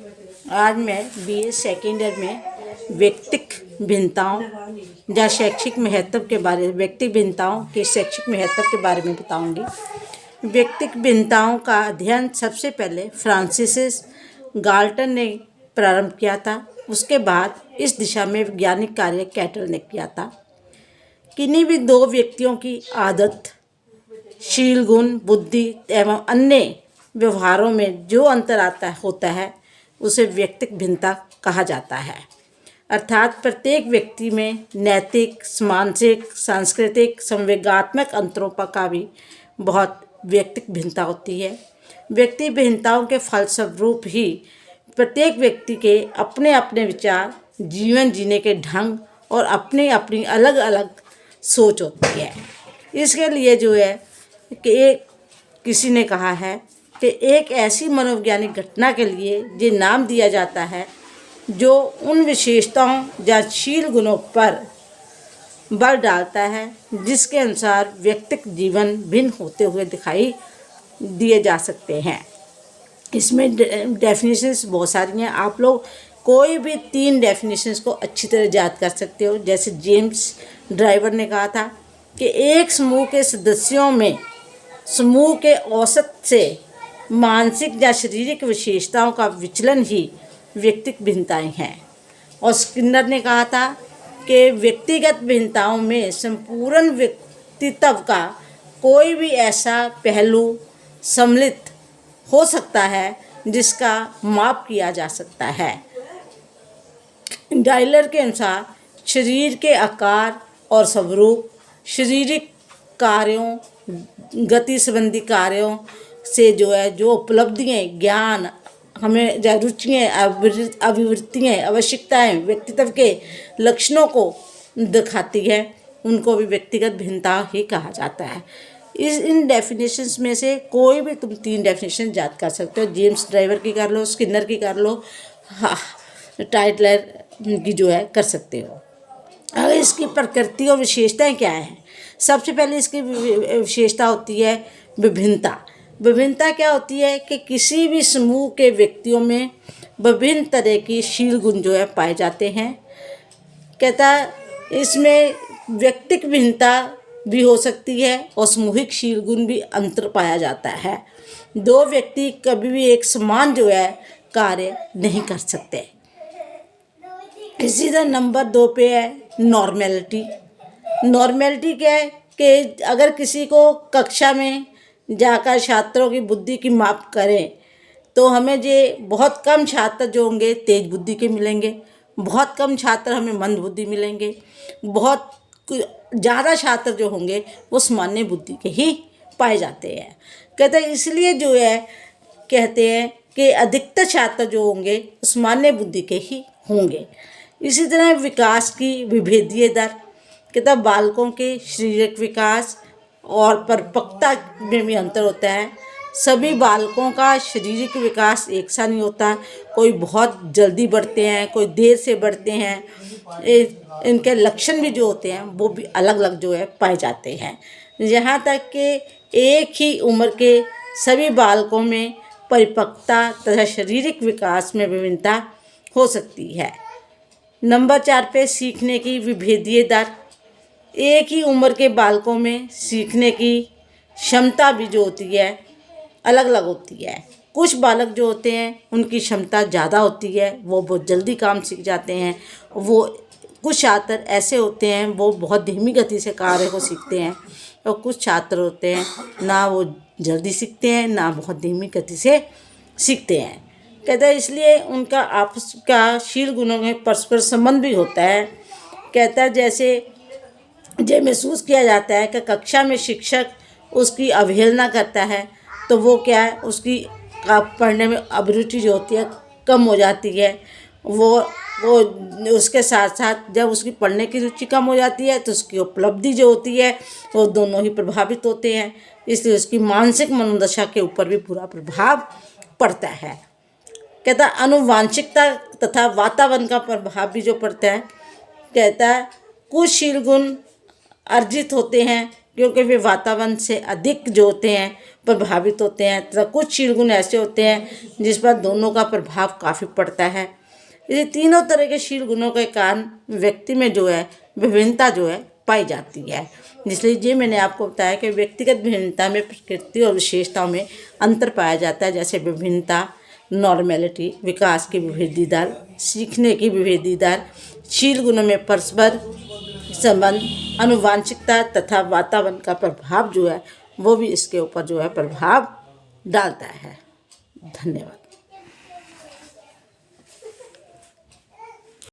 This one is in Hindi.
आज मैं बीए सेकेंड ईयर में व्यक्तिक भिन्नताओं या शैक्षिक महत्व के बारे व्यक्तिक भिन्नताओं के शैक्षिक महत्व के बारे में बताऊंगी। व्यक्तिक भिन्नताओं का अध्ययन सबसे पहले फ्रांसिस गाल्टन ने प्रारंभ किया था। उसके बाद इस दिशा में वैज्ञानिक कार्य कैटल ने किया था। किन्हीं भी दो व्यक्तियों की आदत, शील, गुण, बुद्धि एवं अन्य व्यवहारों में जो अंतर होता है उसे व्यक्तिक भिन्नता कहा जाता है। अर्थात प्रत्येक व्यक्ति में नैतिक, मानसिक, सांस्कृतिक, संवेगात्मक अंतरों का भी बहुत व्यक्तिक भिन्नता होती है। व्यक्ति भिन्नताओं के फलस्वरूप ही प्रत्येक व्यक्ति के अपने अपने विचार, जीवन जीने के ढंग और अपनी अपनी अलग अलग सोच होती है। इसके लिए जो है कि किसी ने कहा है कि एक ऐसी मनोवैज्ञानिक घटना के लिए ये नाम दिया जाता है जो उन विशेषताओं या शील गुणों पर बल डालता है जिसके अनुसार व्यक्तिक जीवन भिन्न होते हुए दिखाई दिए जा सकते हैं। इसमें डेफिनेशंस बहुत सारी हैं। आप लोग कोई भी 3 डेफिनेशंस को अच्छी तरह याद कर सकते हो। जैसे जेम्स ड्राइवर ने कहा था कि एक समूह के सदस्यों में समूह के औसत से मानसिक या शारीरिक विशेषताओं का विचलन ही व्यक्तिक भिन्नताएं हैं। और स्किनर ने कहा था कि व्यक्तिगत भिन्नताओं में संपूर्ण व्यक्तित्व का कोई भी ऐसा पहलू सम्मिलित हो सकता है जिसका माप किया जा सकता है। डायलर के अनुसार शरीर के आकार और स्वरूप, शारीरिक कार्यों, गति संबंधी कार्यों से जो उपलब्धियाँ, ज्ञान, हमें जो रुचियाँ, अभिवृत्तियाँ, आवश्यकताएँ व्यक्तित्व के लक्षणों को दिखाती है, उनको भी व्यक्तिगत भिन्नता ही कहा जाता है। इन डेफिनेशंस में से कोई भी तुम 3 डेफिनेशन याद कर सकते हो। जेम्स ड्राइवर की कर लो, स्किनर की कर लो, टाइटलर की कर सकते हो। अगर इसकी प्रकृति और विशेषताएं क्या हैं? सबसे पहले इसकी विशेषता होती है विभिन्नता। विभिन्नता क्या होती है कि किसी भी समूह के व्यक्तियों में विभिन्न तरह की शील गुण पाए जाते हैं। कहता इसमें व्यक्तिक भिन्नता भी हो सकती है और सामूहिक शील गुण भी अंतर पाया जाता है। 2 व्यक्ति कभी भी एक समान कार्य नहीं कर सकते। इसी तरह नंबर 2 पे है नॉर्मेलिटी। नॉर्मेलिटी क्या है कि अगर किसी को कक्षा में जाकर छात्रों की बुद्धि की माप करें तो हमें बहुत कम छात्र जो होंगे तेज बुद्धि के मिलेंगे, बहुत कम छात्र हमें मंद बुद्धि मिलेंगे, बहुत ज़्यादा छात्र जो होंगे वो सामान्य बुद्धि के ही पाए जाते हैं। कहते हैं इसलिए कहते हैं कि अधिकतर छात्र जो होंगे सामान्य बुद्धि के ही होंगे। इसी तरह विकास की विभेदीय दर। कहता बालकों के शारीरिक विकास और परिपक्वता में भी अंतर होता है। सभी बालकों का शारीरिक विकास एक सा नहीं होता। कोई बहुत जल्दी बढ़ते हैं, कोई देर से बढ़ते हैं। इनके लक्षण भी जो होते हैं वो भी अलग अलग पाए जाते हैं। यहाँ तक कि एक ही उम्र के सभी बालकों में परिपक्वता तथा शारीरिक विकास में विभिन्नता हो सकती है। नंबर 4 पे सीखने की विभेदीय दर। एक ही उम्र के बालकों में सीखने की क्षमता भी जो होती है अलग अलग होती है। कुछ बालक जो होते हैं उनकी क्षमता ज़्यादा होती है, वो बहुत जल्दी काम सीख जाते हैं। वो कुछ छात्र ऐसे होते हैं वो बहुत धीमी गति से कार्य को सीखते हैं, और कुछ छात्र होते हैं ना वो जल्दी सीखते हैं ना बहुत धीमी गति से सीखते हैं। कहता है इसलिए उनका आपस का शील गुणों में परस्पर संबंध भी होता है। कहता है जैसे ये महसूस किया जाता है कि कक्षा में शिक्षक उसकी अवहेलना करता है तो वो क्या है उसकी पढ़ने में अभिरुचि जो होती है कम हो जाती है। वो उसके साथ साथ जब उसकी पढ़ने की रुचि कम हो जाती है तो उसकी उपलब्धि जो होती है वो दोनों ही प्रभावित होते हैं। इसलिए उसकी मानसिक मनोदशा के ऊपर भी बुरा प्रभाव पड़ता है। कहता आनुवांशिकता तथा वातावरण का प्रभाव भी जो पड़ता है। कहता है कुछ शील गुण अर्जित होते हैं, क्योंकि वे वातावरण से अधिक जो होते हैं प्रभावित होते हैं, तथा कुछ शील गुण ऐसे होते हैं जिस पर दोनों का प्रभाव काफ़ी पड़ता है। ये तीनों तरह के शील गुणों के कारण व्यक्ति में जो है विभिन्नता जो है पाई जाती है। इसलिए ये मैंने आपको बताया कि व्यक्तिगत विभिन्नता में प्रकृति और विशेषताओं में अंतर पाया जाता है, जैसे विभिन्नता, नॉर्मेलिटी, विकास की विभेदी दर, सीखने की विभेदी दर, शील गुणों में परस्पर संबंध, आनुवांशिकता तथा वातावरण का प्रभाव जो है वो भी इसके ऊपर जो है प्रभाव डालता है। धन्यवाद।